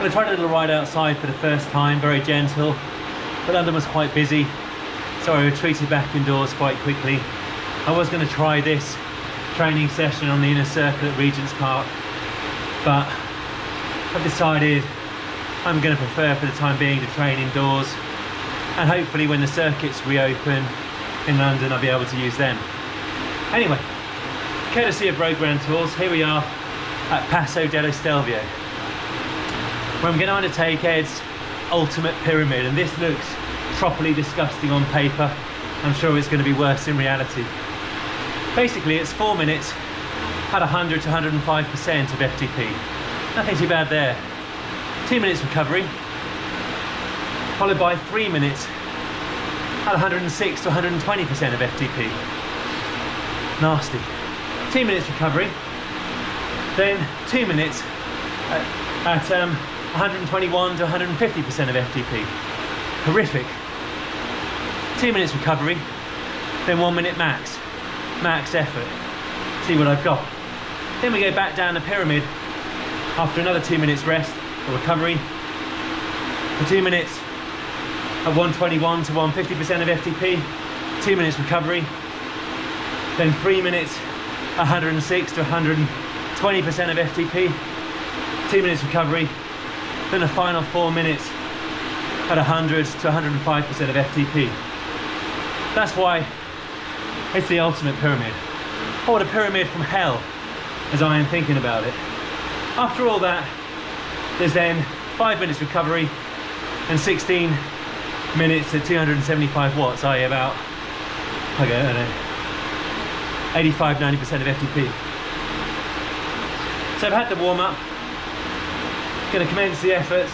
I tried a little ride outside for the first time, very gentle, but London was quite busy, so I retreated back indoors quite quickly. I was going to try this training session on the inner circle at Regent's Park, but I've decided I'm going to prefer for the time being to train indoors, and hopefully when the circuits reopen in London I'll be able to use them. Anyway, courtesy of Road Grand Tours, here we are at Passo Dello Stelvio, where I'm going to undertake Ed's Ulltimate Pyramid, and this looks properly disgusting on paper. I'm sure it's going to be worse in reality. Basically it's 4 minutes at 100 to 105% of FTP. Nothing too bad there. 2 minutes recovery, followed by 3 minutes at 106 to 120% of FTP. Nasty. 2 minutes recovery, then 2 minutes at 121 to 150% of FTP. Horrific. 2 minutes recovery, then 1 minute max effort. See what I've got. Then we go back down the pyramid after another 2 minutes rest or recovery for 2 minutes at 121 to 150% of FTP, 2 minutes recovery, then 3 minutes at 106 to 120% of FTP, 2 minutes recovery, then a final 4 minutes at 100 to 105% of FTP. That's why it's the ultimate pyramid, or the pyramid from hell, as I am thinking about it. After all that, there's then 5 minutes recovery and 16 minutes at 275 watts, i.e. about, I don't know, 85–90% of FTP. So I've had the warm up, going to commence the efforts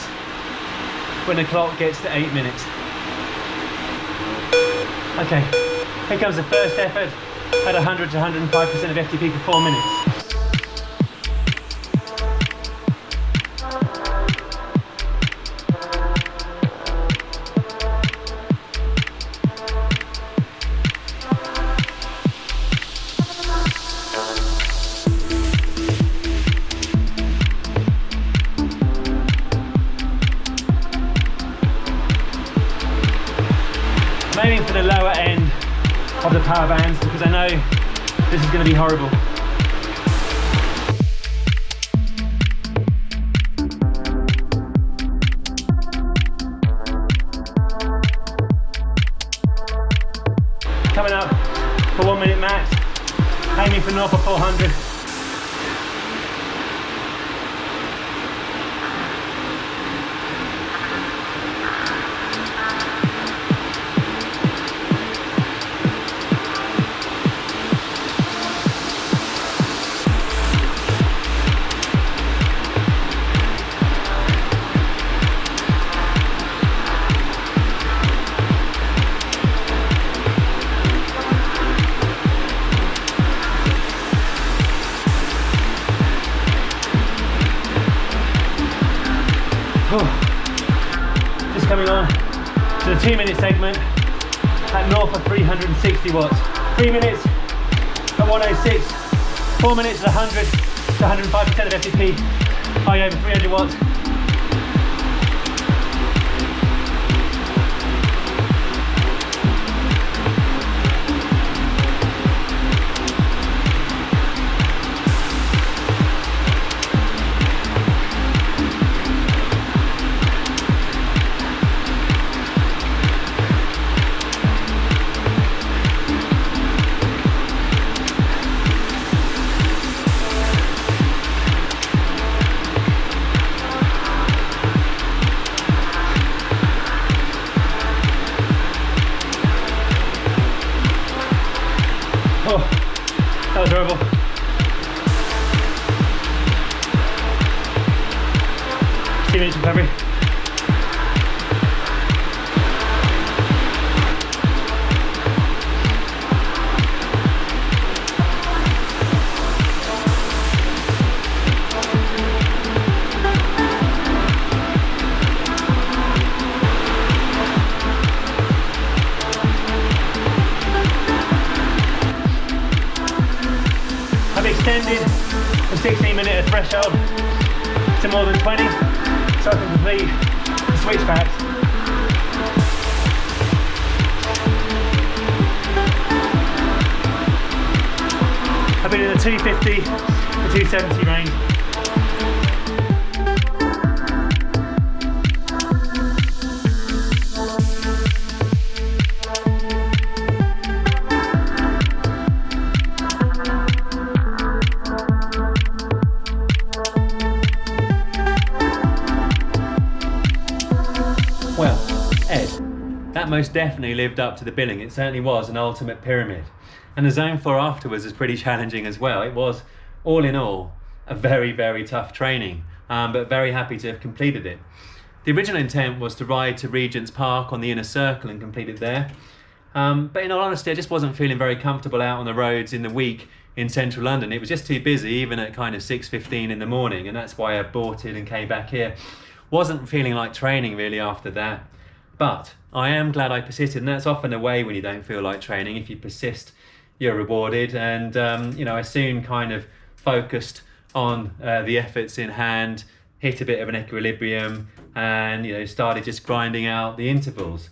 when the clock gets to 8 minutes. Okay, here comes the first effort at 100 to 105% of FTP for 4 minutes. I'm aiming for the lower end of the power bands because I know this is going to be horrible. Coming up for 1 minute max, aiming for north of 400. Just coming on to the 2 minute segment at north of 360 watts. 3 minutes at 106, 4 minutes at 100 to 105% of FTP, high over 300 watts. Oh, that was horrible. Two minutes recovery. I've extended the 16-minute threshold to more than 20. so I can complete the switchbacks. I've been in the 250 to 270 range. Well, Ed, that most definitely lived up to the billing. It certainly was an Ulltimate Pyramid. And the zone 4 afterwards was pretty challenging as well. It was, all in all, a very, very tough training, but very happy to have completed it. The original intent was to ride to Regent's Park on the inner circle and complete it there. But in all honesty, I just wasn't feeling very comfortable out on the roads in the week in central London. It was just too busy, even at kind of 6:15 in the morning, and that's why I aborted and came back here. Wasn't feeling like training really after that, but I am glad I persisted, and that's often the way when you don't feel like training. If you persist, you're rewarded, and you know, I soon kind of focused on the efforts in hand, hit a bit of an equilibrium, and you know, started just grinding out the intervals.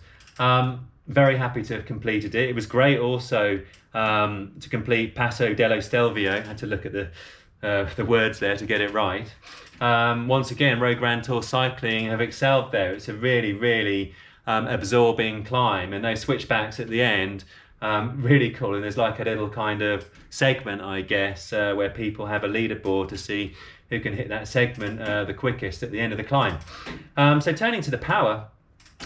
Very happy to have completed it. It was great also to complete Passo Dello Stelvio. I had to look at the words there to get it right. Once again, Road Grand Tour cycling have excelled there. It's a really, really absorbing climb, and those switchbacks at the end, really cool. And there's like a little kind of segment, I guess, where people have a leaderboard to see who can hit that segment the quickest at the end of the climb. So turning to the power,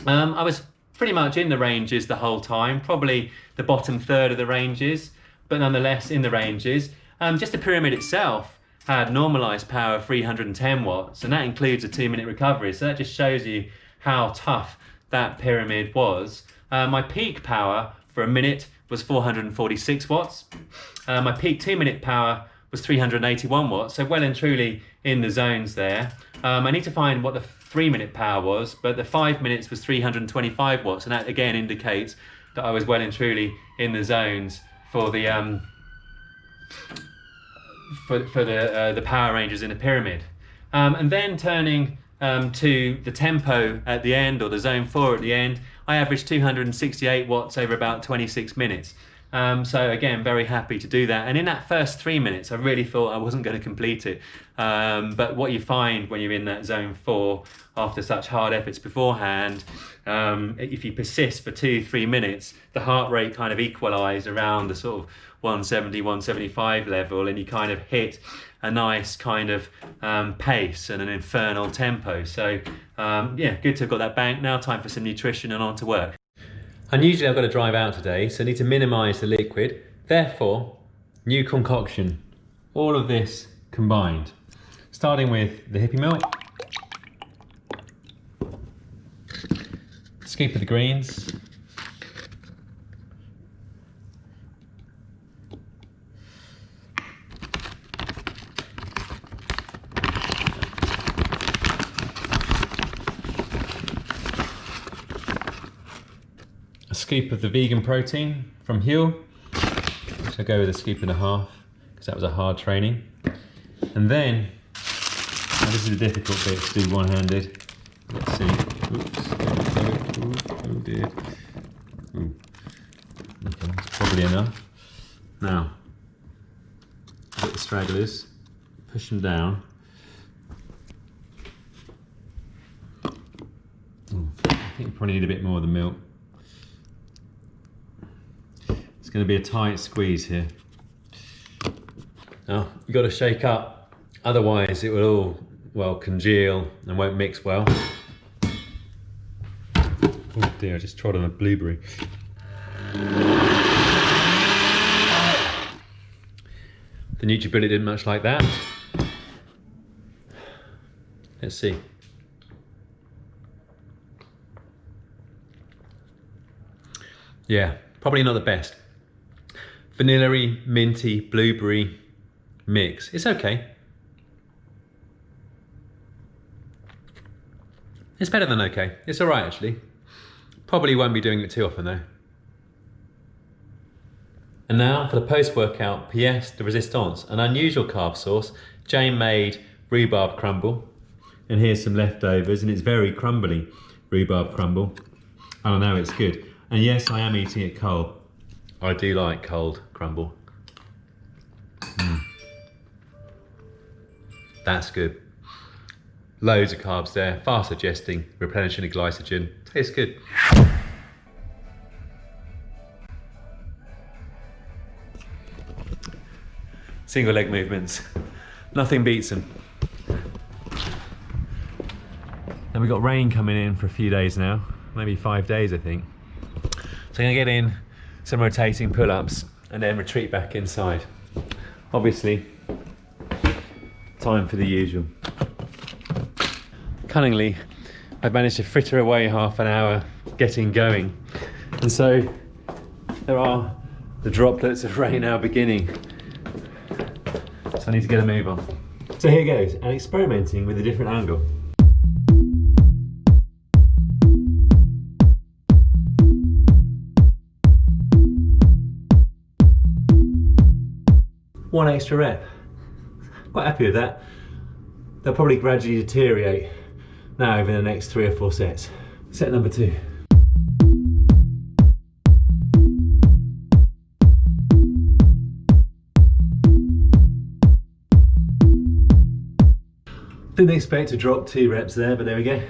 I was pretty much in the ranges the whole time, probably the bottom third of the ranges, but nonetheless in the ranges. Just the pyramid itself had normalized power of 310 watts, and that includes a 2-minute recovery. So that just shows you how tough that pyramid was. My peak power for a minute was 446 watts. My peak 2-minute power was 381 watts, so well and truly in the zones there. I need to find what the 3-minute power was, but the 5 minutes was 325 watts, and that again indicates that I was well and truly in the zones for the the power ranges in the pyramid. And then turning to the tempo at the end, or the zone 4 at the end, I averaged 268 watts over about 26 minutes. So again, very happy to do that. And in that first 3 minutes, I really thought I wasn't going to complete it. But what you find when you're in that zone 4 after such hard efforts beforehand, if you persist for 2-3 minutes, the heart rate kind of equalized around the sort of 170, 175 level, and you kind of hit a nice kind of pace and an infernal tempo. So yeah, good to have got that banked. Now time for some nutrition and on to work. Unusually I've got to drive out today, so I need to minimise the liquid. Therefore, new concoction. All of this combined. Starting with the hippie milk, scoop of the greens, a scoop of the vegan protein from Huel, which I'll go with a scoop and a half because that was a hard training. And then, now this is the difficult bit to do one-handed. Let's see. Oops. Oh dear. Ooh. Okay, that's probably enough. Now, get the stragglers, push them down. Ooh, I think we probably need a bit more of the milk. It's going to be a tight squeeze here. Now, you've got to shake up, otherwise it will all, well, congeal and won't mix well. Oh dear, I just trod on a blueberry. The NutriBullet didn't much like that. Let's see. Yeah, probably not the best. Vanilla-y, minty, blueberry mix. It's okay. It's better than okay. It's all right, actually. Probably won't be doing it too often, though. And now for the post-workout pièce de résistance, an unusual carb source, Jane made rhubarb crumble. and here's some leftovers, and it's very crumbly, rhubarb crumble. And I know it's good. And yes, I am eating it cold. I do like cold crumble. That's good. Loads of carbs there, fast digesting, replenishing the glycogen. Tastes good. Single leg movements. Nothing beats them. And we've got rain coming in for a few days now, maybe 5 days I think. So I'm gonna get in some rotating pull-ups and then retreat back inside. Obviously, time for the usual. Cunningly, I've managed to fritter away half an hour getting going. And so there are the droplets of rain now beginning. So I need to get a move on. So here goes, and experimenting with a different angle. One extra rep. Quite happy with that. They'll probably gradually deteriorate now over the next 3 or 4 sets. Set number 2. Didn't expect to drop 2 reps there, but there we go.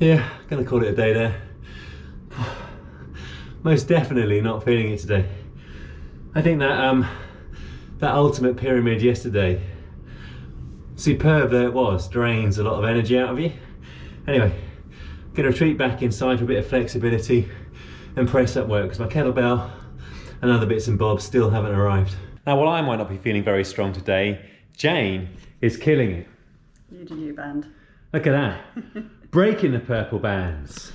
Yeah, gonna call it a day there. Most definitely not feeling it today. I think that that Ulltimate Pyramid yesterday, superb though it was, drains a lot of energy out of you. Anyway, gonna retreat back inside for a bit of flexibility and press up work, because my kettlebell and other bits and bobs still haven't arrived. Now, while I might not be feeling very strong today, Jane is killing it. You do you, band. Look at that. Breaking the purple bands.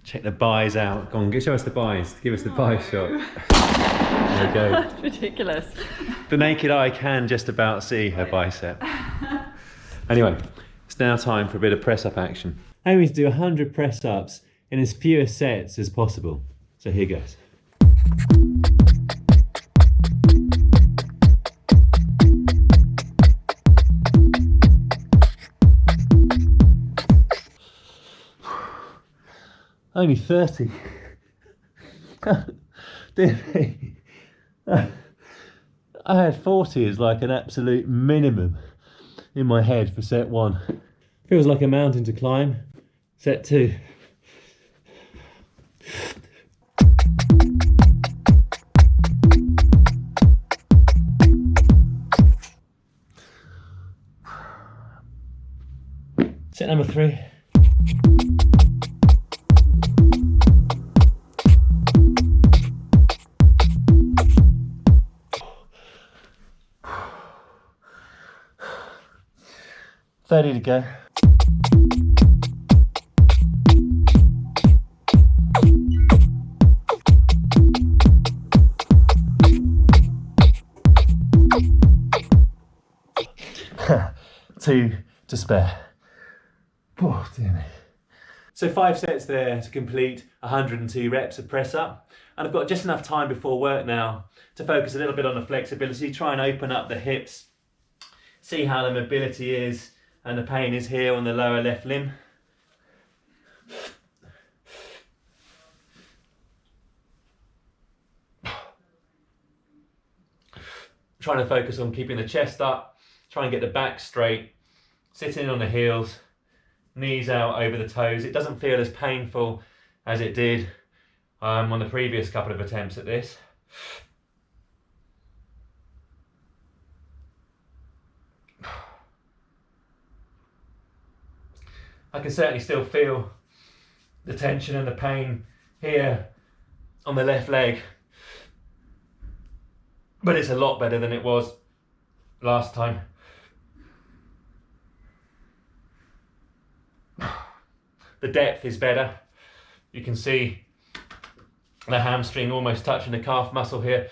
Check the buys out. Go on, show us the buys. Give us the buy shot. There we go. That's ridiculous. The naked eye can just about see her bicep. Anyway, it's now time for a bit of press up action. I aim to do 100 press ups in as few sets as possible. So here goes. Only 30. Dear me. I had 40 as like an absolute minimum in my head for set 1. Feels like a mountain to climb. Set 2. Set number 3. To go. Two to spare. Oh, dear me. So 5 sets there to complete 102 reps of press up. And I've got just enough time before work now to focus a little bit on the flexibility, try and open up the hips, see how the mobility is and the pain is here on the lower left limb. Trying to focus on keeping the chest up, try and get the back straight, sitting on the heels, knees out over the toes. It doesn't feel as painful as it did on the previous couple of attempts at this. I can certainly still feel the tension and the pain here on the left leg, but it's a lot better than it was last time. The depth is better. You can see the hamstring almost touching the calf muscle here.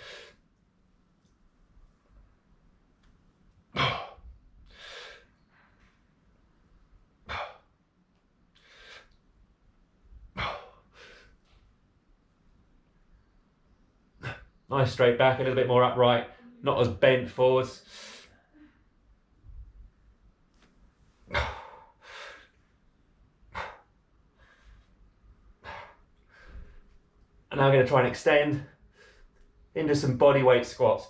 Nice straight back, a little bit more upright, not as bent forwards. And now I'm going to try and extend into some body weight squats.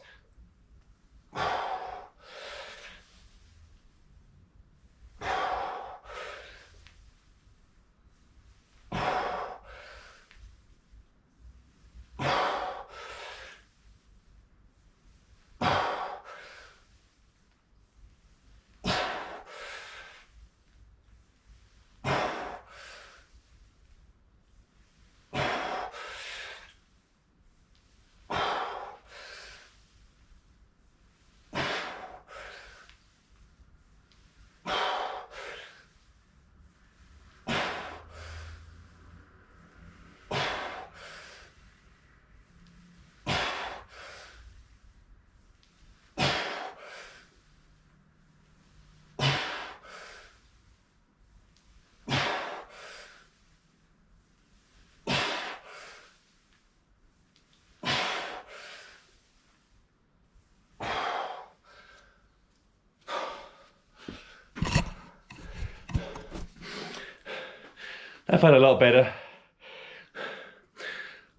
I felt a lot better.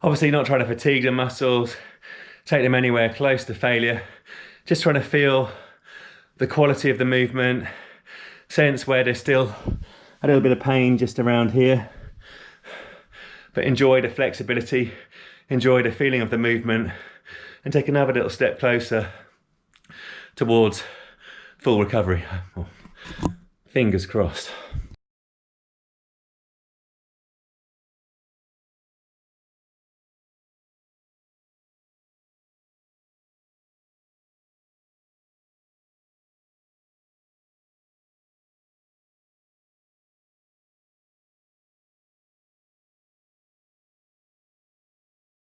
Obviously not trying to fatigue the muscles, take them anywhere close to failure. Just trying to feel the quality of the movement, sense where there's still a little bit of pain just around here. But enjoy the flexibility, enjoy the feeling of the movement, and take another little step closer towards full recovery. Fingers crossed.